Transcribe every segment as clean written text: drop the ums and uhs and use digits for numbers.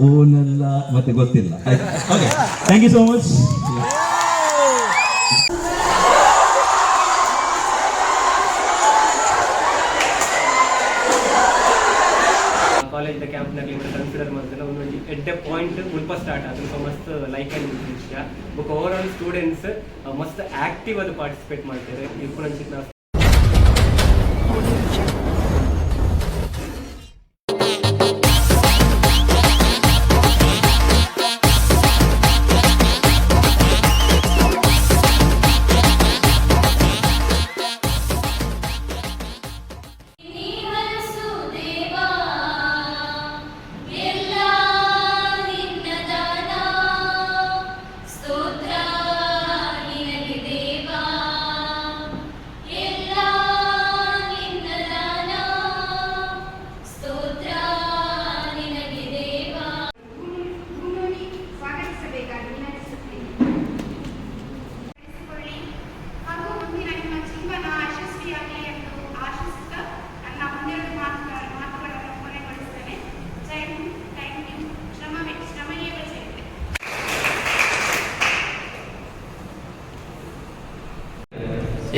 ಓನಲ್ಲ ಮತ್ತೆ ಗೊತ್ತಿಲ್ಲ. Okay, thank you so much. College ಕ್ಯಾಂಪ್ನಾಗಲಿ ಕನ್ಸಿಡರ್ ಮಾಡ್ತಾರೆ ಒಂದು ಎಟ್ ಎ ಪಾಯಿಂಟ್ ಮುಲ್ಪ ಸ್ಟಾರ್ಟ್ ಆದ್ರೆ ಮಸ್ತ್ ಲೈಕ್ ಆ್ಯಂಡ್ ವಿಷಯ ಬುಕ್ ಓವರ್ ಆಲ್ ಸ್ಟೂಡೆಂಟ್ಸ್ ಮಸ್ತ್ ಆಕ್ಟಿವ್ ಅದು ಪಾರ್ಟಿಸಿಪೇಟ್ ಮಾಡ್ತಾರೆ. ఇప్పుడు ನಾವು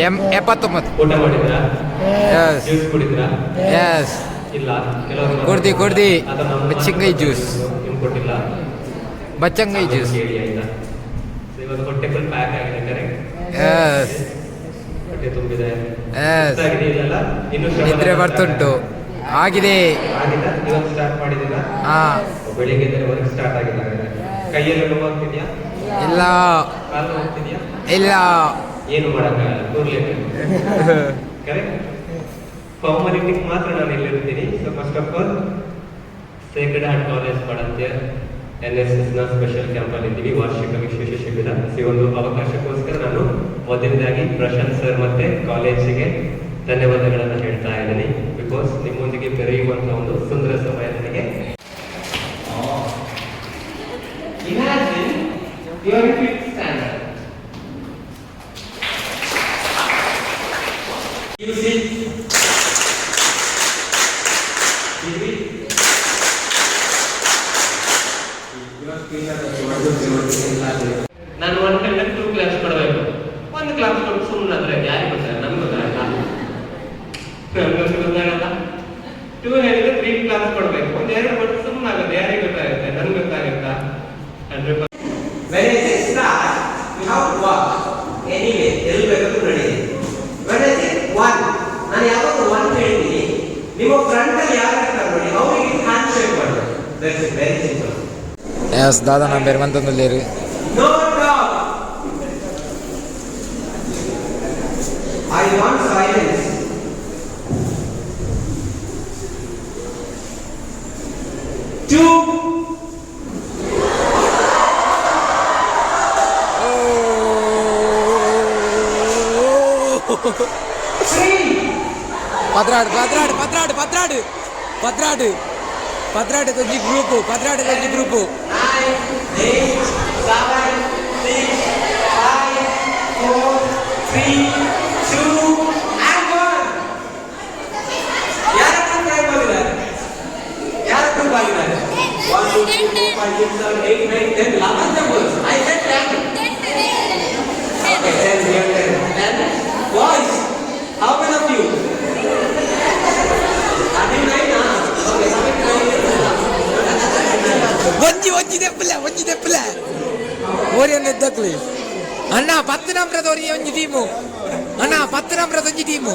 M79 ಊಟ ಮಾಡಿದ್ರಾ? Yes. ಜ್ಯೂಸ್ ಕುಡಿದ್ರಾ? Yes. ಇಲ್ಲ, ಕೆಲವರು ಕುಡ್ದಿ ಬಚ್ಚಂಗೈ ಜ್ಯೂಸ್. ನಿಮ್ಗೆ ಕೊಟ್ಟಿಲ್ಲ? ಬಚ್ಚಂಗೈ ಜ್ಯೂಸ್. ಕೇಳಿ ಆಯ್ತಾ? ಇವತ್ತು ಹೊಟ್ಟೆ ಫುಲ್ ಪ್ಯಾಕ್ ಆಗಿದೆ, ಕರೆಕ್ಟ್? Yes. ಹೊಟ್ಟೆ ತುಂಬಿದೆ. Yes. ಇದೆಯಲ್ಲ, ಇನ್ನು ನಿದ್ರೆ ಬರ್ತುಂಟು. ಆಗಿದೆ. ಆಗಿಲ್ಲ, ಇವತ್ತು ಸ್ಟಾರ್ಟ್ ಮಾಡಿದ್ದೀರಾ? ಬೆಳಿಗ್ಗೆ ವರ್ಕ್ ಸ್ಟಾರ್ಟ್ ಆಗಿಲ್ಲ. ಕೈಯಲ್ಲಿ ನೋವು ಆಗ್ತಿದ್ಯಾ? ಇಲ್ಲ. ಕಾಲು ಹೋಗ್ತಿದ್ಯಾ? ಇಲ್ಲ. ಏನು ಮಾಡೋಕ್ಕಾಗಲ್ಲ, ಕೂರ್ಲೇಬೇಕು. ಕರೆಕ್ಟ್? ಫಾರ್ಮಾಲಿಟಿಗೆ ಮಾತ್ರ ನಾನು ಇಲ್ಲಿರ್ತೀನಿ. So first of all Sacred Heart college ಮಾಡಂತೆ NSS ನ ಸ್ಪೆಷಲ್ ಕ್ಯಾಂಪಲ್ಲಿ ಇದ್ದೀವಿ, ವಾರ್ಷಿಕ ವಿಶೇಷ ಶಿಬಿರ. ಈ ಒಂದು ಅವಕಾಶಕ್ಕೋಸ್ಕರ ನಾನು ಮೊದಲನೇದಾಗಿ ಪ್ರಶಾಂತ್ ಸರ್ ಮತ್ತೆ ಕಾಲೇಜಿಗೆ ಧನ್ಯವಾದಗಳನ್ನು ಹೇಳ್ತಾ ಇದ್ದೀನಿ. ಬಿಕಾಸ್ ನಿಮ್ಮೊಂದಿಗೆ ಬೆರೆಯುವಂತ ಒಂದು ಸುಂದರ ಸಮಯ ನನಗೆ. Imagine you are in 5th standard. You see, ನಾನು 1 ಗಂಟೆ 2 ಕ್ಲಾಸ್ ಕೊಡಬೇಕು. 1 ಕ್ಲಾಸ್ ಕೊಟ್ಟು ಸುಮ್ಮನೆ ಆದ್ರೆ ಯಾರಿಗೆ ಗೊತ್ತಾಗ? ನಮ್ಗೆ ಗೊತ್ತಾಗಲ್ಲ. ಗೊತ್ತಾಗಲ್ಲ. 2 ಹೇಳಿದ್ರೆ 3 ಕ್ಲಾಸ್ ಕೊಡಬೇಕು. 2 ಕೊಟ್ಟು ಸುಮ್ಮನೆ ಆಗುತ್ತೆ, ಯಾರಿಗೆ ಗೊತ್ತಾಗುತ್ತೆ? ನನ್ಗೆ ಗೊತ್ತಾಗುತ್ತಾ? 100%. When I say start, you have to walk. Anyway, ಎಲ್ಲಿ ಬೇಕಾದ್ರೂ ನಡೆಯಿರಿ. When I say 1, ನಾನು ಯಾವಾಗ 1 ಹೇಳ್ತೀನಿ, ನಿಮ್ಮ ಫ್ರಂಟ್ ಅಲ್ಲಿ ಯಾರು ಇರ್ತಾರೆ ನೋಡಿ, ಅವರಿಗೆ ಹ್ಯಾಂಡ್ ಶೇಕ್ ಮಾಡಬೇಕು. That's it, very simple. Yes, ದಾದಾ ನಾನು ಬೆರ್ಮಂತಂದಲ್ಲಿ. No talk. I want silence. Two. ಪತ್ರಾಡು ಕೊಂಚಿ ಗ್ರೂಪು 9, 8, 7, 6, 5, 4, 3, 2, and 1. ಯಾರು ಟೈಮ್ ಆಗಿದ್ದಾರೆ? 1, 2, 3, 4, 5, 6, 7, 8, 9, 10, 11 numbers. I said 10. Okay, 10. Boys, how many of you? Are you 9? Okay, 9. ಒಂಜಿ ದೆಪ್ಪಲೆ ಓರಿಯನ್ ಎದ್ದಕ್ಲಿ ಅಣ್ಣ 10 ನಂಬರದ ಓರಿ ಒಂಜಿ ಟೀಮು. ಅಣ್ಣ 10 ನಂಬರದ ಒಂಜಿ ಟೀಮು.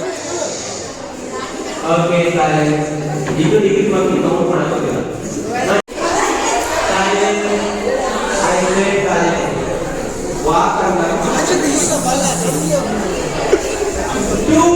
Okay, silence. ಇದು ಡಿಗ್ರಿ ಬಗ್ಗೆ ನಾವು ಮಾಡೋದಿಲ್ಲ. ಸೈಲೆನ್ಸ್. ವಾಕ್ ಅಂತ 2.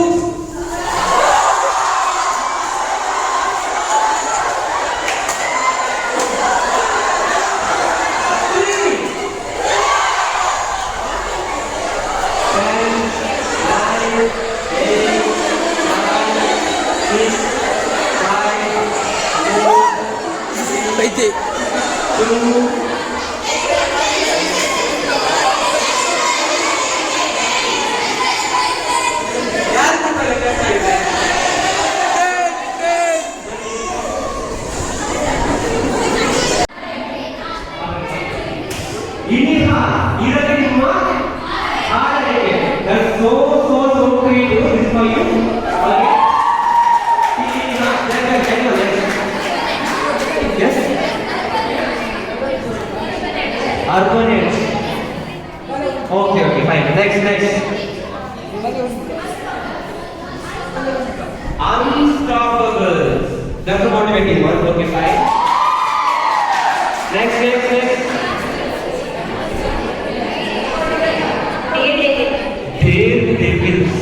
ಇನಿಹ ಇರಲಿ ನಿಮ್ಮ ಆರೈಕೆ. That's so creative. This for you. Okay. Yes. Urbanate. Okay, fine. Next. Unstoppable. That's a motivating one. Okay, fine. Next. Daredevils.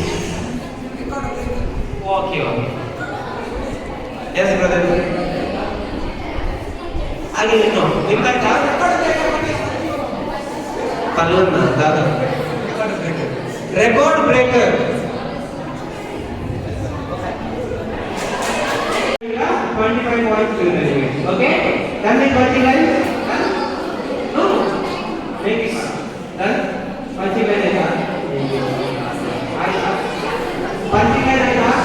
Okay. Yes, brother. Again, no. Nimda Palana, Dada. Record breaker. 25 points to the limit. Okay? Done with punching line? Done? No. Make it fast. Done? Punching line is done. Punching line is done.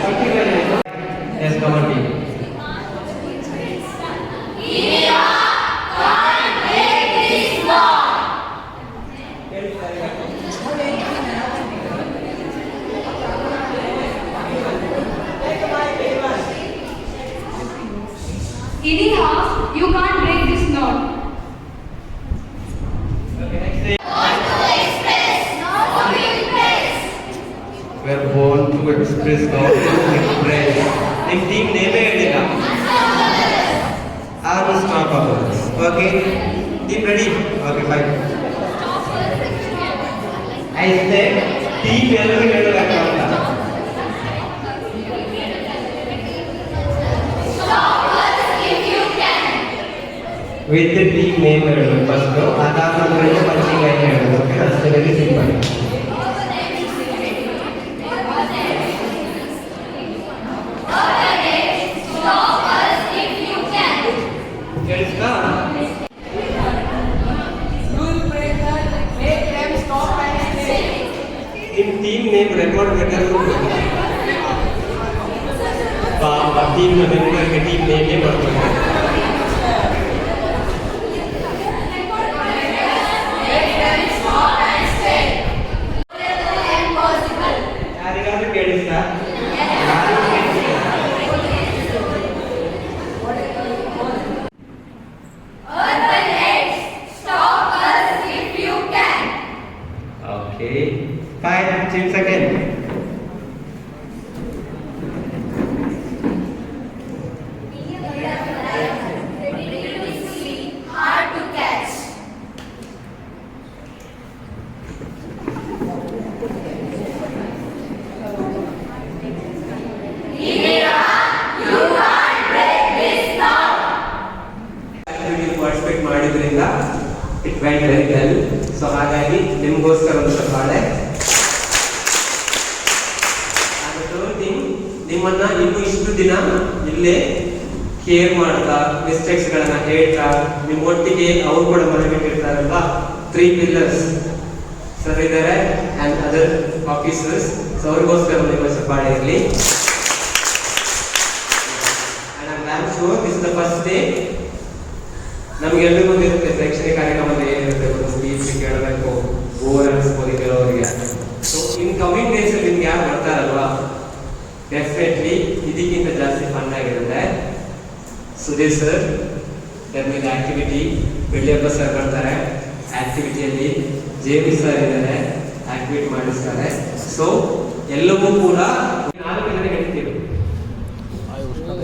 Punching line is done. Yes, come on, team. Iniha, you can't break this knot. Okay, next thing. Born to express, not to impress. We are born to express, not to impress. ನಿಮ್ಮ team name ಹೇಳಿಲ್ಲ. Unstoppable. Okay. Team ready? Okay, fine. I said team ಎಲ್ಲರೂ ಹೇಳೋಕ್ಕಾಗಲ್ಲ. With the team name ಹೇಳೋದು first, ಅದಾದ ನಂತರ punching line ಹೇಳೋದು. Okay, ಅಷ್ಟೇ very simple. ಕೇಳಿಸ್ತಾ? ನಿಮ್ಮ ಟೀಮ್ ನೇಮ್ ರೆಕಾರ್ಡ್ ಬೇಕಾದ್ರೂ ಟೀಮ್ ಮೆಂಬರ್ಗೆ ಟೀಮ್ ನೇಮೇ ಬರ್ತಾರೆ. ಯಾರಿಗಾದ್ರೂ ಕೇಳಿಸ್ತಾ? ಯಾರು ಕೇಳಿಸ್ತಾ? Okay, 5 seconds. Hard to catch. Participate ಮಾಡಿದ್ರಿಂದ it went very well. So ಹಾಗಾಗಿ ನಿಮಗೋಸ್ಕರ ಒಂದು ಸವಾಲೆ. ನಿಮ್ಮನ್ನ ಇನ್ನು ಇಷ್ಟು ದಿನ ಇಲ್ಲೇ ಕೇರ್ ಮಾಡ್ತಾ ಮಿಸ್ಟೇಕ್ಸ್ಗಳನ್ನ ಹೇಳ್ತಾ ನಿಮ್ಮೊಟ್ಟಿಗೆ ಅವ್ರು ಕೂಡ ಮರೆಬಿಟ್ಟಿರ್ತಾರಲ್ವಾ. 3 pillars ಸರ್ ಇದ್ದಾರೆ ಆ್ಯಂಡ್ ಅದರ್ ಆಫೀಸರ್ಸ್. ಸೊ ಅವ್ರಿಗೋಸ್ಕರ ನಿಮ್ಮ ಸವಾಲೆ ಇರಲಿ. And I am sure this is the first day. ನಮಗೆಲ್ಲರಿಗೂ ಗೊತ್ತಿರುತ್ತೆ ಶೈಕ್ಷಣಿಕ ಕಾರ್ಯಕ್ರಮದಲ್ಲಿ ಏನಿರುತ್ತೆ, ಒಂದು ಸ್ಪೀಚ್ ಕೇಳಬೇಕು, ಬೋರ್ ಅನಿಸ್ಬೋದು ಕೆಲವರಿಗೆ. ಸೊ ಇನ್ ಕಮಿಂಗ್ ಡೇಸ್ ಅಲ್ಲಿ ನಿಮ್ಗೆ ಯಾರು ಬರ್ತಾರಲ್ವಾ, ಡೆಫಿನೆಟ್ಲಿ ಇದಕ್ಕಿಂತ ಜಾಸ್ತಿ ಫನ್ ಆಗಿರುತ್ತೆ. ಸುಧೀರ್ ಸರ್ ಟರ್ಮಿಂಗ್ ಆಕ್ಟಿವಿಟಿ, ಬೆಳ್ಳಿಯಪ್ಪ ಸರ್ ಬರ್ತಾರೆ ಆಕ್ಟಿವಿಟಿಯಲ್ಲಿ, ಜೇವಿ ಸರ್ ಇದ್ದಾರೆ ಆಕ್ಟಿವಿಟಿ ಮಾಡಿಸ್ತಾರೆ. ಸೊ ಎಲ್ಲವೂ ಕೂಡ 4 ಜನ ಹೇಳ್ತೀವಿ.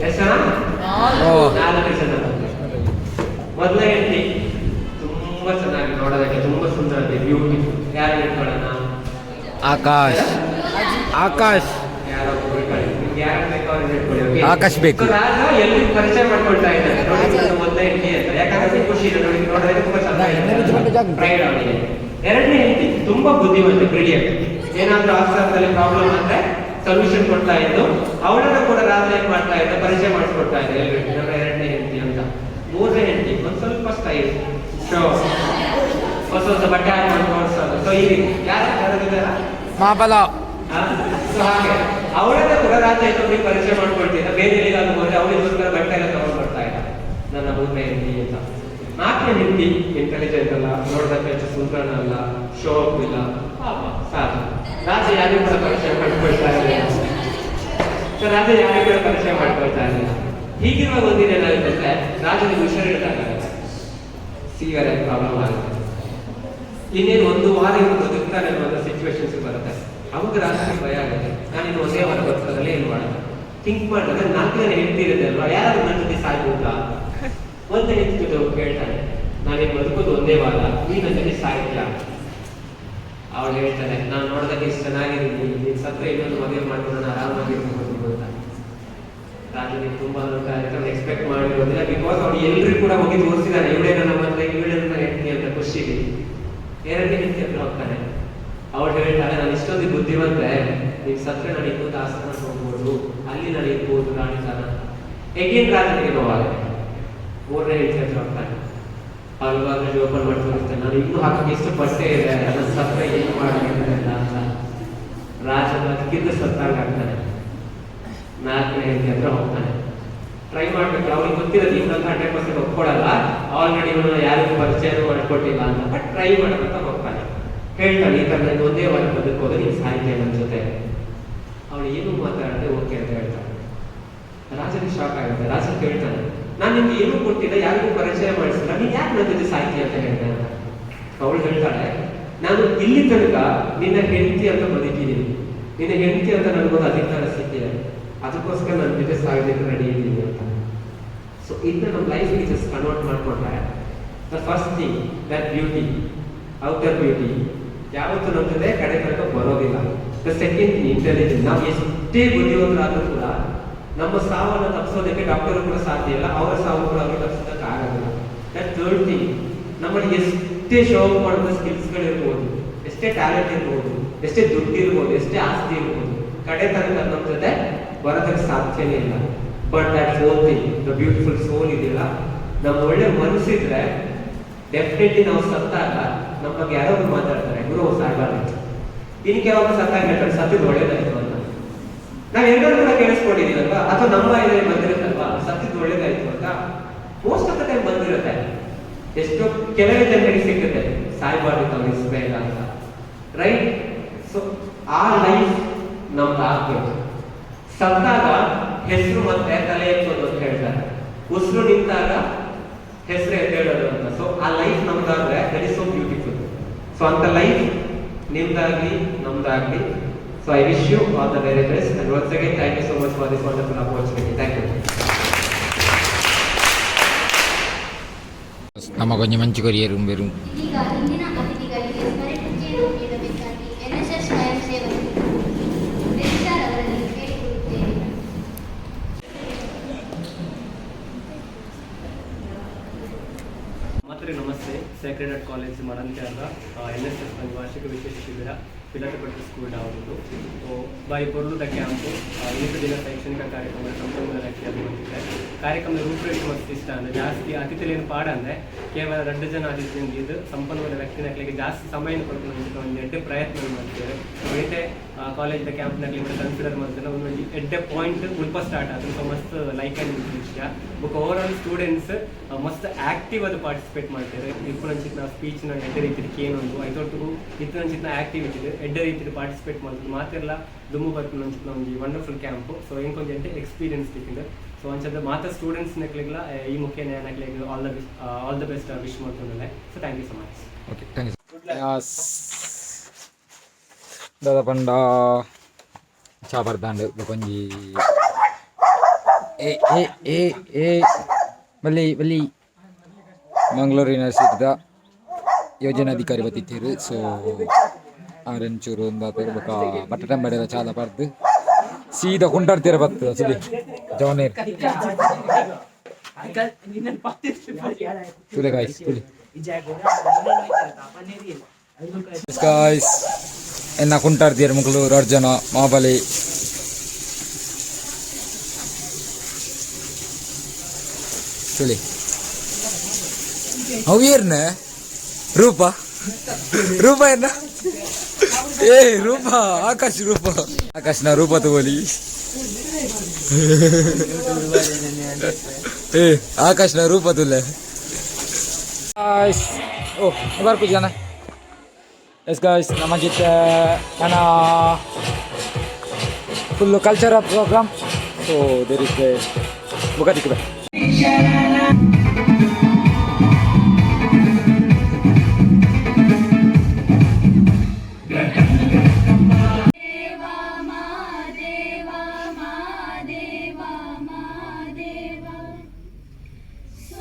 ಎಷ್ಟು ಜನ? 4 ಜನ. ಮೊದಲನೇ ಹೆಂಡತಿ ತುಂಬಾ ಚೆನ್ನಾಗಿ ನೋಡೋದಕ್ಕೆ ತುಂಬಾ ಸುಂದರ, ಬ್ಯೂಟಿಫುಲ್. ಯಾರು ಇಟ್ಕೊಳ್ಳೋಣ? ಆಕಾಶ್. ಆಕಾಶ್ ಬೇಕು. ರಾಜ ಎಲ್ಲಿ ಪರಿಚಯ ಮಾಡ್ಕೊಳ್ತಾ ಇದ್ದಾರೆ ನೋಡಿ, ಮೊದಲನೇ ಹೆಂಡತಿ ಅಂತ. ಯಾಕಂದ್ರೆ ಖುಷಿ ಇದೆ ನೋಡಿ, ನೋಡೋದಕ್ಕೆ ತುಂಬಾ ಚೆನ್ನಾಗಿ ಪ್ರೈಡ್ ಅವನಿಗೆ. ಎರಡನೇ ಹೆಂಡತಿ ತುಂಬಾ ಬುದ್ಧಿವಂತ, ಬ್ರಿಲಿಯಂಟ್. ಏನಾದ್ರೂ ಆಸ್ಪತ್ರೆಯಲ್ಲಿ ಪ್ರಾಬ್ಲಮ್ ಅಂದ್ರೆ ಸೊಲ್ಯೂಷನ್ ಕೊಡ್ತಾ ಇದ್ದು, ಅವಳನ್ನ ಕೂಡ ರಾಜ ಏನ್ ಮಾಡ್ತಾ ಇದ್ದ, ಪರಿಚಯ ಮಾಡಿಸ್ಕೊಡ್ತಾ ಇದ್ದ ಎಲ್ರಿಗೂ. ನಮ್ಮ ಎರಡನೇ ಹೆಂಡತಿ ಅಂತ. ಮೂರನೇ ಹೆಂಡತಿ ಒಂದ್ ಸ್ವಲ್ಪ ಸ್ಟೈಲ್, ಶೋ, ಹೊಸ ಬಟ್ಟೆ ಮಾಡ್ಕೊಂಡು. ಸೊ ಈ ಯಾರು ಕರೆದಿದ್ದಾರ ಮಾಬಲ. ಸೊ ಹಾಗೆ ಅವಳನ್ನ ಕೂಡ ರಾತ್ರಿ ಆಯ್ತು ಪರಿಚಯ ಮಾಡ್ಕೊಳ್ತಿದ್ದ. ಬೇರೆ ಎಲ್ಲಿಗಾದ್ರೂ ಹೋದ್ರೆ ಅವಳಿಗೋಸ್ಕರ ಬಟ್ಟೆ ಎಲ್ಲ ತಗೊಂಡ್ ಬರ್ತಾ ಇದ್ದ ನನ್ನ ಮೂರನೇ ಹೆಂಡತಿ ಅಂತ. 4ನೇ ನಾನೇ ಹೆಂಡತಿ ಇಂಟೆಲಿಜೆಂಟ್ ಅಲ್ಲ, ನೋಡೋದಕ್ಕೆ ಸುಂದರನ ಅಲ್ಲ, ಶೋ ಅಪ್ ಇಲ್ಲ, ಪಾಪ ಸಾಕು. ರಾಜ ಯಾರಿಗೂ ಕೂಡ ಪರಿಚಯ ಮಾಡ್ಕೊಳ್ತಾ ಇರಲಿಲ್ಲ. ರಾಜ ಯಾರಿಗೂ ಕೂಡ ಪರಿಚಯ ಮಾಡ್ಕೊಳ್ತಾ ಇರಲಿಲ್ಲ. ಹೀಗಿರುವಾಗ ಒಂದಿನ ಏನಾಗುತ್ತೆ, ರಾಜನಿಗೆ ಹುಷಾರಿಡಕ್ಕಾಗಲ್ಲ, ಸಿವಿಯರ್ ಪ್ರಾಬ್ಲಮ್ ಆಗುತ್ತೆ. ಇನ್ನೇನು 1 ವಾರ ಇವರು ಬದುಕ್ತಾರೆ ಅನ್ನೋ ಸಿಚುವೇಶನ್ಸ್ ಬರುತ್ತೆ. ಅವಾಗ ರಾಜನಿಗೆ ಭಯ ಆಗುತ್ತೆ, ನಾನು ಇನ್ನು 1 ವಾರ ಬದುಕೋದ್ರಲ್ಲಿ ಏನು ಮಾಡೋದು ಥಿಂಕ್ ಮಾಡಿದ್ರೆ 4 ಜನ ಹೆಂಡತಿ ಇರುತ್ತೆ ಅಲ್ವಾ, ಯಾರಾದ್ರೂ ನನ್ನ ಜೊತೆ ಸಾಯ್ಬೋದಾ? ಒಂದು ಹೆಂಡತಿ ಜೊತೆ ಕೇಳ್ತಾನೆ, ನಾನೇನು ಬದುಕೋದು 1 ವಾರ, ನೀ ನನ್ನ ಜೊತೆ ಸಾಯ್ತೀಯಾ? ಅವಳು ಹೇಳ್ತಾನೆ, ನಾನು ನೋಡೋದಕ್ಕೆ ಇಷ್ಟು ಚೆನ್ನಾಗಿದ್ದೀನಿ, ನೀನು ಸತ್ರ ಇನ್ನೊಂದು ಮದುವೆ ಮಾಡ್ಕೊಂಡು ನಾನು ಆರಾಮಾಗಿರ್ಬೋದು ಅಂತ. ರಾಜನಿಗೆ ತುಂಬಾ ಎಕ್ಸ್ಪೆಕ್ಟ್ ಮಾಡಿರೋದಿಲ್ಲ. ಬಿಕಾಸ್ ಅವ್ರು ಎಲ್ರಿಗೂ ಕೂಡ ಹೋಗಿ ತೋರಿಸಿದಾನೆ, ಇವಳೇ ನನ್ನ ಮದುವೆ, ಇವಳೇ ನನ್ನ ಹೆಂಡತಿ ಅಂತ ಖುಷಿಗೆ 2ನೇ ಹೆಂಡತಿ ಹತ್ರ ಹೋಗ್ತಾನೆ. ಅವಳು ಹೇಳ್ತಾಳೆ, ನಾನು ಇಷ್ಟೊಂದು ಬುದ್ಧಿವಂತೆ, ನೀವು ಸತ್ರ ನಾನು ಇನ್ನೊಂದು ಆಸ್ಥಾನ ಹೋಗ್ಬೋದು, ಅಲ್ಲಿ ನಾನು ಇರ್ಬೋದು ರಾಣಿತನ. ಎಗೇನ್ ರಾಜನಿಗೆ ನೋವಾಗುತ್ತೆ. 3ನೇ ಹೆಂಡತಿ ಹತ್ರ ಹೋಗ್ತಾನೆ. ಅಲ್ವಾಗ್ಲೂ ಓಪನ್ ಮಾಡಿ ತೋರಿಸ್ತಾನೆ, ನಾನು ಇನ್ನೂ ಹಾಕಕ್ಕೆ ಎಷ್ಟು ಬಟ್ಟೆ ಇದೆ, ನನ್ನ ಸತ್ರ ಏನು ಮಾಡಬೇಕಿಲ್ಲ ಅಂತ. ರಾಜ ಅದಕ್ಕಿಂತ ಸತ್ತಾಗ ಆಗ್ತಾನೆ. 4ನೇ ಹೆಂಡತಿ ಹತ್ರ ಹೋಗ್ತಾನೆ. ಟ್ರೈ ಮಾಡ್ಬೇಕು, ಅವ್ರಿಗೆ ಗೊತ್ತಿರೋದು ಇವನಂತ 100% ಒಪ್ಕೊಡಲ್ಲ, ಆಲ್ರೆಡಿ ಇವನು ಯಾರಿಗೂ ಪರಿಚಯನೂ ಮಾಡ್ಕೊಟ್ಟಿಲ್ಲ ಅಂತ. ಬಟ್ ಟ್ರೈ ಮಾಡೋದಂತ ಹೋಗ್ತಾನೆ. ಹೇಳ್ತಾನೆ, ಈ ತರ ನಾನು 1 ವಾರ ಬದುಕೋದು, ನೀನು ಸಾಹಿತ್ಯ ನನ್ನ ಜೊತೆ. ಅವಳು ಏನು ಮಾತಾಡದೆ ಓಕೆ ಅಂತ ಹೇಳ್ತಾನೆ. ರಾಜನಿಗೆ ಶಾಕ್ ಆಗುತ್ತೆ. ರಾಜ ಕೇಳ್ತಾನೆ, ನಾನು ನಿಮ್ಗೆ ಏನೂ ಕೊಟ್ಟಿಲ್ಲ, ಯಾರಿಗೂ ಪರಿಚಯ ಮಾಡಿಸಿಲ್ಲ, ನೀನ್ ಯಾಕೆ ನನ್ನ ಜೊತೆ ಸಾಹಿತ್ಯ ಅಂತ ಹೇಳ್ದೆ ಅಂತ. ಅವಳು ಹೇಳ್ತಾಳೆ, ನಾನು ಇಲ್ಲಿ ತನಕ ನಿನ್ನ ಹೆಂಡತಿ ಅಂತ ಬದುಕಿದ್ದೀನಿ, ನಿನ್ನ ಹೆಂಡತಿ ಅಂತ ನನಗೊಂದು ಅಧಿಕಾರ ಸಿಕ್ಕಿದೆ, ಅದಕ್ಕೋಸ್ಕರ ನನ್ನ ಜೊತೆ ಸಾಯ್ಲಿಕ್ಕೆ ರೆಡಿ ಇದ್ದೀನಿ ಅಂತ. ಸೊ ಇದನ್ನ ನಮ್ಮ ಲೈಫ್ಗೆ ಜಸ್ಟ್ ಕನ್ವರ್ಟ್ ಮಾಡ್ಕೊಂಡ್ರೆ, the first thing that beauty, outer beauty ಯಾವತ್ತೂ ನಮ್ಮ ಜೊತೆ ಕಡೆ ತನಕ ಬರೋದಿಲ್ಲ. The second thing intelligence. ನಾವು ಎಷ್ಟೇ ಬುದ್ಧಿವಂತರಾದ್ರೂ ಕೂಡ ನಮ್ಮ ಸಾವನ್ನು ತಪ್ಪಿಸೋದಕ್ಕೆ ಡಾಕ್ಟರ್ ಕೂಡ ಸಾಧ್ಯ ಇಲ್ಲ, ಅವರ ಸಾವು ಕೂಡ ಅವ್ರಿಗೆ ತಪ್ಪಿಸೋದಕ್ಕೆ ಆಗೋದಿಲ್ಲ. ದಟ್ ಥರ್ಡ್ ಥಿಂಗ್, ನಮ್ಮಲ್ಲಿ ಎಷ್ಟೇ ಶೋ ಮಾಡುವ ಸ್ಕಿಲ್ಸ್ಗಳಿರ್ಬೋದು, ಎಷ್ಟೇ ಟ್ಯಾಲೆಂಟ್ ಇರ್ಬೋದು, ಎಷ್ಟೇ ದುಡ್ಡು ಇರ್ಬೋದು, ಎಷ್ಟೇ ಆಸ್ತಿ ಇರ್ಬೋದು, ಕಡೆ ತನಕ ನಮ್ಮ ಜೊತೆ ಬರೋದಕ್ಕೆ ಸಾಧ್ಯನೇ ಇಲ್ಲ. But that fourth thing, the beautiful soul ಇದೆಯಲ್ಲ, ನಮ್ಮ ಒಳ್ಳೆ ಮನಸ್ಸಿದ್ರೆ ಡೆಫಿನೆಟ್ಲಿ ನಾವು ಸತ್ತಾಗ ನಮ್ಮ ಬಗ್ಗೆ ಯಾರೋ ಮಾತಾಡ್ತಾರೆ, ಗುರು ಸಾಯ್ಬಾರ್ದು. ಇನ್ನು ಕೆಲವೊಬ್ಬರು ಸತ್ತಾಗ ಹೇಳ್ತಾರೆ, ಸತ್ತಿದ್ದು ಒಳ್ಳೇದಾಯ್ತು ಅಂತ. ನಾವ್ ಎಲ್ಲರೂ ಕೂಡ ಕೇಳಿಸ್ಕೊಂಡಿದೀವಲ್ವಾ, ಅಥವಾ ನಮ್ಮ ಇದರಲ್ಲಿ ಬಂದಿರುತ್ತಲ್ವಾ, ಸತ್ತಿದ್ದು ಒಳ್ಳೇದಾಯ್ತು ಅಂತ. ಮೋಸ್ಟ್ ಆಫ್ ದ ಟೈಮ್ ಬಂದಿರುತ್ತೆ. ಎಷ್ಟೋ ಕೆಲವೇ ಜನರಿಗೆ ಸಿಗುತ್ತೆ, ಸಾಯ್ಬಾರ್ದು ಅವ್ರಿಗೆ ಇಸ್ಬೇಡ ಅಂತ, ರೈಟ್? ಸೊ ಆ ಲೈಫ್ ನಮ್ದು ಆಗ್ಬೇಕು. ಸತ್ತಾಗ ಹೆಸರು ಮತ್ತೆ ತಲೆ ಎತ್ತೋದು ಅಂತ ಹೇಳ್ತಾರೆ, ಉಸಿರು ನಿಂತಾಗ ಹೆಸರು ಎದ್ದೇಳೋದು ಅಂತ. ಸೊ ಆ ಲೈಫ್ ನಮ್ದಾದ್ರೆ that is so beautiful. So ಅಂತ ಲೈಫ್ ನಿಮ್ದಾಗ್ಲಿ ನಮ್ದಾಗ್ಲಿ. So I wish you all the very best, and once again thank you so much for this wonderful opportunity. Thank you. ನಮ್ಮ ಕೊಂಚ ಮಂಚು ಕೊರಿಯರು ಬೇರು. ಇದೀಗ ಇಂದಿನ ಅತಿಥಿಗಳಿಗೆ ಪರಿಚಯ ನೀಡಬೇಕಾಗಿ NSS ಸ್ವಯಂ ಸೇವಕರು ರಿಜಿಸ್ಟ್ರಾರ್ ಅವರಲ್ಲಿ ಕೇಳಿಕೊಳ್ಳುತ್ತೇನೆ. ಮಾತ್ರೆ ನಮಸ್ತೆ. ಸೇಕ್ರೆಡ್ ಹಾರ್ಟ್ ಕಾಲೇಜ್ ಮರಂತ್ಯಾದ NSS ವಾರ್ಷಿಕ ವಿಶೇಷ ಶಿಬಿರ ಪಿಲಟಪಟ್ಟು ಸ್ಕೂಲ್ ಆಗುವುದು. ಬಾಯಿ ಪೊರ್ಲುದ ಕ್ಯಾಂಪು 8 ದಿನ ಶೈಕ್ಷಣಿಕ ಕಾರ್ಯಕ್ರಮ ಸಂಪನ್ಮೂಲ ವ್ಯಕ್ತಿಯಲ್ಲಿ ಬಂದಿದೆ. ಕಾರ್ಯಕ್ರಮದ ರೂಪರೇಷೆ ಮತ್ತು ಇಷ್ಟ ಅಂದರೆ ಜಾಸ್ತಿ ಅತಿಥಿಲೇನು ಪಾಡ ಅಂದರೆ ಕೇವಲ 2 ಜನ ಅತಿಥಿಯಿಂದ ಇದು ಸಂಪನ್ಮೂಲ ವ್ಯಕ್ತಿನಕ್ಕೆ ಜಾಸ್ತಿ ಸಮಯ ಕೊಡ್ಕೊಂಡು ಒಂದು ಎಡ್ಡೆ ಪ್ರಯತ್ನ ಮಾಡ್ತೇವೆ. ಮತ್ತೆ ಕಾಲೇಜ್ದ ಕ್ಯಾಂಪ್ನಲ್ಲಿ ಕನ್ಸಿಡರ್ ಮಾಡ್ತಾರೆ ಒಂದು ಎಡ್ಡೆ ಪಾಯಿಂಟ್ ಉಲ್ಪ ಸ್ಟಾರ್ಟ್ ಆದ್ರೆ ಸೊ ಮಸ್ತ್ ಲೈಕ್ ಆ್ಯಂಡ್ ವಿಷಯ ಬುಕ್ ಓವರ್ ಆಲ್ ಸ್ಟೂಡೆಂಟ್ಸ್ ಮಸ್ತ್ ಆಕ್ಟಿವ್ ಅದು ಪಾರ್ಟಿಸಿಪೇಟ್ ಮಾಡ್ತಾರೆ. ಇಪ್ಪನಂಚಿನ ಸ್ಪೀಚ್ನ ಎಡ್ಡೆ ರೀತಿ ಏನೊಂದು ಐತೊಟ್ಟಿಗೂ ಇತ್ತಂಚಿನ ಆಕ್ಟಿವಿಟಿ ಎಡ್ಡೆ ರೀತಿ ಪಾರ್ಟಿಸಿಪೇಟ್ ಮಾಡ್ತಾರೆ. ಮಾತೆಲ್ಲ ದುಮ್ಮು ಬರ್ಕೊಂಡ್ ಒಂದು ವಂಡರ್ಫುಲ್ ಕ್ಯಾಂಪು. ಸೊ ಇಂಕೊಂದು ಎಡ್ಡೆ ಎಕ್ಸ್ಪೀರಿಯನ್ಸ್ ಸಿಕ್ಕಿದೆ. ಸೊ ಅಂಚದ ಮಾತ್ರ ಸ್ಟೂಡೆಂಟ್ಸ್ ನಕ್ಲಿಗ್ಲ ಈ ಮುಖ್ಯ ನಕ್ಲಿಗೆ ಆಲ್ ದ ಬೆಸ್ಟ್ ವಿಶ್ ಮಾಡ್ಕೊಂಡಲ್ಲ. So thank you so much. Okay thank you. ದಾದಾ ಪಂಡ ಚಾ ಬರ್ದಾಂಡು ಕೊಂಜಿ ಏ ಏ ಏ ಏ ಬಲ್ಲಿ ಬಲ್ಲಿ ಮಂಗಳೂರು ಯೂನಿವರ್ಸಿಟಿದ ಯೋಜನಾಧಿಕಾರಿ ಬತ್ತಿತ್ತೀರು. ಸೊ ಆರೆಂಚೂರು ಒಂದು ಬೊಕ ಬಟ್ಟಟಂಬಡೆದ ಚಾಲ ಬರ್ದು ಸೀದಾ ಕುಂಟಾಡ್ತೀರ ಬರ್ತದ ಸುದಿ ಜವನೇರ್ ತುಲೆ ಗಾಯ್ಸ್ ತುಲಿ ಗಾಯ್ಸ್ ಎನ್ನ ಕುಂಟಾಡ್ತೀರ ಮಕ್ಕಳು 2 ಜನ ಮಾಬಲಿ ತುಳಿ ಅವು ಏರ್ನ ರೂಪ ರೂಪ ಏನ ಏ ರೂಪ ಆಕಾಶನ ರೂಪ ತಗೋಲಿ ಏ ಆಕಾಶನ ರೂಪ ತುಲೆ Guys, oh, kabar ko dyan. Yes guys, naman kita kana full cultural program. So there is the buka dikit.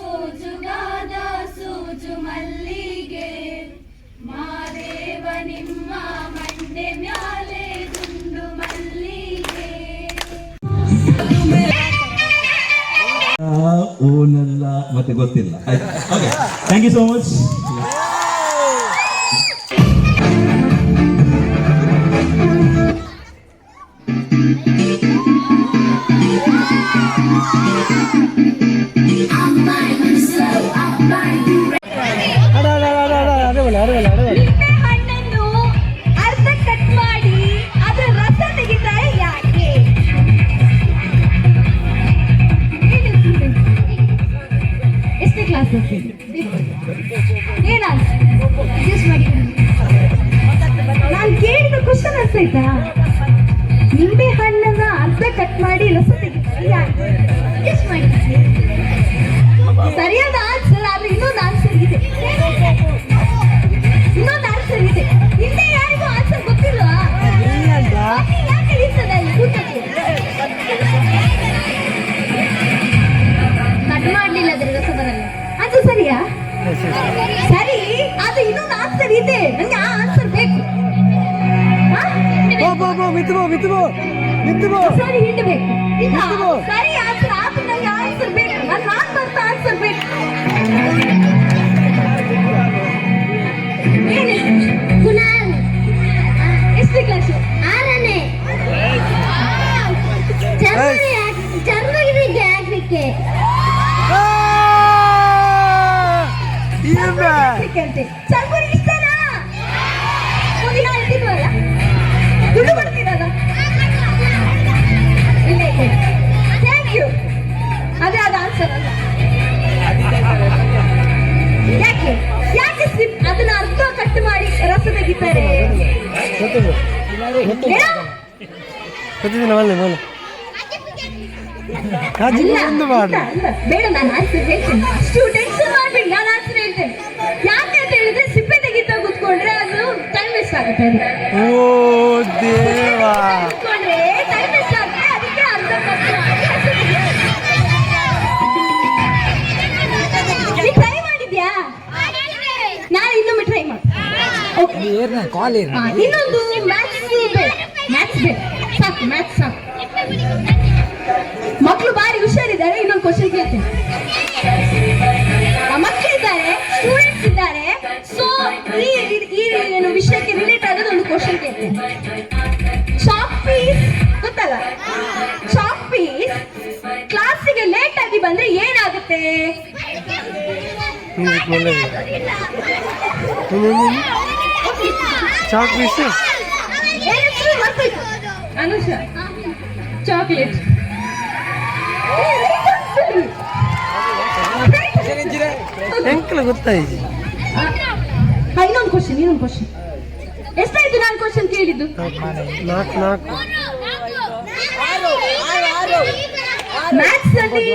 ಸೋಜುಗಾದ ಸೋಜು ಮಲ್ಲಿಗೆ ಮಾದೇವ ನಿಮ್ಮ ಮಂಡೆ ಮ್ಯಾಲೆ ದುಂಡು ಮಲ್ಲಿಗೆ ಓನಲ್ಲ ಮತ್ತೆ ಗೊತ್ತಿಲ್ಲ. Okay, thank you so much. ನಿಂಬೆ ಹಣ್ಣನ್ನು ಅರ್ಧ ಕಟ್ ಮಾಡಿ ಅದರ ರಸ ತೆಗಿತಾರೆ ಯಾಕೆ? ಎಷ್ಟನೇ ಕ್ಲಾಸ್ ಏನ ನಾನು ಕೇಳಿದ ಕ್ವಶನ್ ಅರ್ಥ ಆಯ್ತಾ? ನಿಂಬೆ ಹಣ್ಣನ್ನ ಅರ್ಧ ಕಟ್ ಮಾಡಿ ರಸ ತೆಗಿತಾರೆ ಯಾಕೆ? ಗೆಸ್ ಮಾಡಿ. ಸರಿಯಾದ ಆನ್ಸರ್ ಆದ್ರೆ ಇನ್ನೊಂದು ಆನ್ಸರ್ ಇದೆ. ಇನ್ನೊಂದು ಆನ್ಸರ್ ಇದೆ. ಹಿಂದೆ ಯಾರಿಗೂ ಆನ್ಸರ್ ಗೊತ್ತಿಲ್ವಾ? ಯಾಕೆ ಇರ್ತದೆ ಅಲ್ಲಿ ಕೂತಕ್ಕೆ? ಕಟ್ ಮಾಡ್ಲಿಲ್ಲ ಅದ್ರ ರಸ ಬರಲ್ಲ. ಅದು ಸರಿಯಾ? ಸರಿ, ಅದು ಇನ್ನೊಂದು ಆನ್ಸರ್ ಇದೆ. ನಂಗೆ ಆ ಆನ್ಸರ್ ಬೇಕು. ಸರಿ, ಹಿಂದೆ ಬೇಕು. ಸರಿ ಆನ್ಸರ್ ಆದ್ರೆ ನಂಗೆ ಆನ್ಸರ್ ಬೇಕು. ನಾನು ಬರ್ತ ಆನ್ಸರ್ ಬೇಕು. ಕುನಾಲ್ ಎಷ್ಟನೇ ಕ್ಲಾಸ್? 6ನೇ. ಚರ್ಮಗಿರಿಗೆ ಹಾಕ್ಲಿಕ್ಕೆ ಚರ್ಮುರಿ ಇಷ್ಟನಾ? ಒಂದಿನ ಇಟ್ಟಿದ್ವಲ್ಲ, ದುಡ್ಡು ಬರ್ತೀರಲ್ಲ. ಇಲ್ಲ ಥ್ಯಾಂಕ್ ಯು. ಅದೇ ಅದು ಆನ್ಸರ್ ಅಲ್ಲ. ಯಾಕೆ ಯಾಕೆ ಅದನ್ನ ಅರ್ಧ ಕಟ್ ಮಾಡಿ ರಸ ತೆಗಿತಾರೆ? ಬೇಡ, ನಾನು ಆನ್ಸರ್ ಹೇಳ್ತೇನೆ. ಅಷ್ಟು ಟೆನ್ಷನ್ ಮಾಡ್ಬೇಡಿ, ನಾನು ಆನ್ಸರ್ ಹೇಳ್ತೇನೆ. ಯಾಕೆ ಅಂತ ಹೇಳಿದ್ರೆ ಸಿಪ್ಪೆ ತೆಗಿತಾ ಕೂತ್ಕೊಂಡ್ರೆ ಅದು ಟೈಮ್ ವೇಸ್ಟ್ ಆಗುತ್ತೆ. ಕೂತ್ಕೊಂಡ್ರೆ ಟೈಮ್ ವೇಸ್ಟ್ ಆಗುತ್ತೆ. ಅದಕ್ಕೆ ಅರ್ಧ ಕಟ್ ಮಾಡಿ ರಸ ತೆಗಿತಾರೆ. ಟ್ರೈ ಮಾಡಿದ್ಯಾ? ನಾನು ಇನ್ನೊಮ್ಮೆ ಟ್ರೈ ಮಾಡಿ. ಇನ್ನೊಂದು ಮ್ಯಾಥ್ಸ್ ಬೇಕು. ಸಾಕು, ಮ್ಯಾಥ್ಸ್ ಸಾಕು. ಮಕ್ಕಳು ಬಾರಿ ಹುಷಾರಿದ್ದಾರೆ. ಇನ್ನೊಂದು ಕ್ವಶನ್ ಕೇಳ್ತೇನೆ. ಮಕ್ಕಳಿದ್ದಾರೆ, ಸ್ಟೂಡೆಂಟ್ಸ್ ಇದ್ದಾರೆ. ಸೊ ಈ ವಿಷಯಕ್ಕೆ ರಿಲೇಟ್ ಆಗೋದು ಒಂದು ಕ್ವಶನ್ ಕೇಳ್ತೇನೆ. ಚಾಕ್ ಪೀಸ್ ಗೊತ್ತಲ್ಲ? ಚಾಕ್ ಪೀಸ್ ಕ್ಲಾಸಿಗೆ ಲೇಟ್ ಆಗಿ ಬಂದ್ರೆ ಏನಾಗುತ್ತೆ? Chalk piece Anusha chocolate. ಎಂಕಲ ಗೊತ್ತಾಯ್ತು. ಇನ್ನೊಂದು ಕ್ವಶನ್. ಎಷ್ಟಾಯ್ತು ನಾನು ಕ್ವಶನ್ ಕೇಳಿದ್ದು? 4 ಮ್ಯಾಥ್ಸ್ ಅಲ್ಲಿ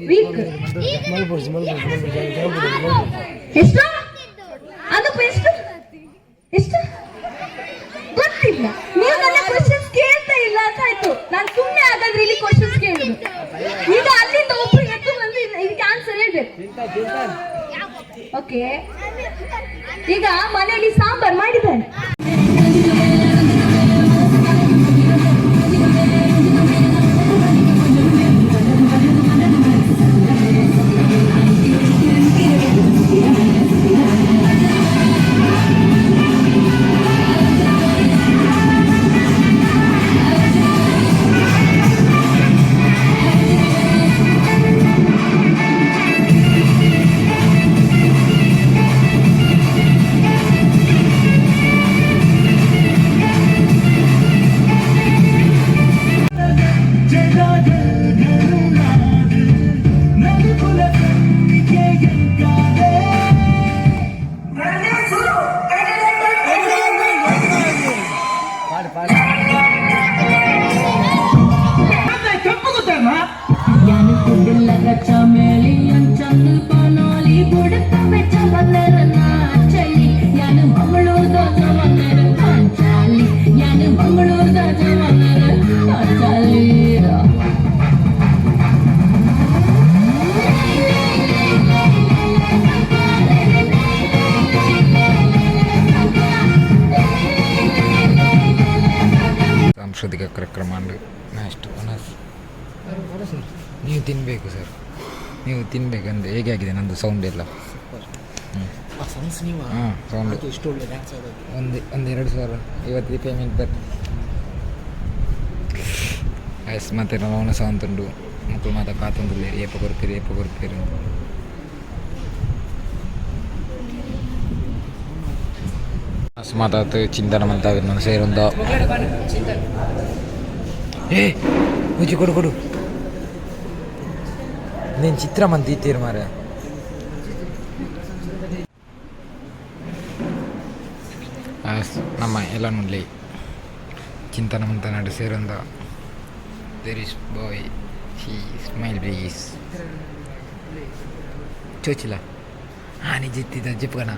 ವೀಕ್. ಎಷ್ಟು? ಅದಕ್ಕೂ ಎಷ್ಟು ಗೊತ್ತಿಲ್ಲ. ನೀವು ನನ್ನ ಕ್ವಶನ್ಸ್ ಕೇಳ್ತಾ ಇಲ್ಲ ಅಂತ ಆಯ್ತು. ನಾನು ಸುಮ್ಮನೆ ಹಾಗಾದ್ರೆ ಇಲ್ಲಿ ಕ್ವಶನ್ಸ್ ಕೇಳುದು. ಈಗ ಅಲ್ಲಿಂದ ಒಬ್ರು ಎದ್ದು ಬಂದು ಇದಕ್ಕೆ ಆನ್ಸರ್ ಹೇಳ್ಬೇಕು. ಓಕೆ, ಈಗ ಮನೆಯಲ್ಲಿ ಸಾಂಬಾರ್ ಮಾಡಿದ್ದಾನೆ. വന്നേര നാച്ചലി ഞാൻ മംഗളൂർ ദോശ വന്നേര നാച്ചാലി ഞാൻ മംഗളൂർ ദോശ വന്നേര നാച്ചാലി ಸಾಂಸ್ಕೃತಿಕ ಕಾರ್ಯಕ್ರಮ ನೆಕ್ಸ್ಟ್ ನೀವು ತಿನ್ನಬೇಕು ಸರ್, ನೀವು ತಿನ್ಬೇಕಂದ್ರೆ ಹೇಗೆ ಆಗಿದೆ ನಂದು ಸೌಂಡ್ ಎಲ್ಲ? ಹಾಂ ಸೌಂಡ್ ಒಂದು 2,000 ಇವತ್ತಿಗೆ ಪೇಮೆಂಟ್ ಎಸ್ ಮತ್ತೆ ರವಣ ಸೌಂಡ್ ಉಂಟು ಮಕ್ಕಳು ಮಾತ್ರ ಕಾತೊಂದಿಲ್ಲ ಏಪ ಕೊರ್ಪೇರಿ ಅಸ್ಮಾತ್ ಚಿಂತನ ಮಂತಾಗ ನಾನು ಸೇರೊಂದ ಏ ಮುಚ್ಚಿ ಕೊಡು నేను చిత్రం అంత తీరు మరి ನಮ್ಮ ಎಲ್ಲ ನುಡ್ಲಿ ಚಿಂತನ ಮಂತ ನಡು ಸೇರೊಂದ there is boy he smile breeze ಚೋಚಿಲ್ಲ ಹಾನಿ ಜಿತ್ತಿದ ಜಿಪ್ಗನ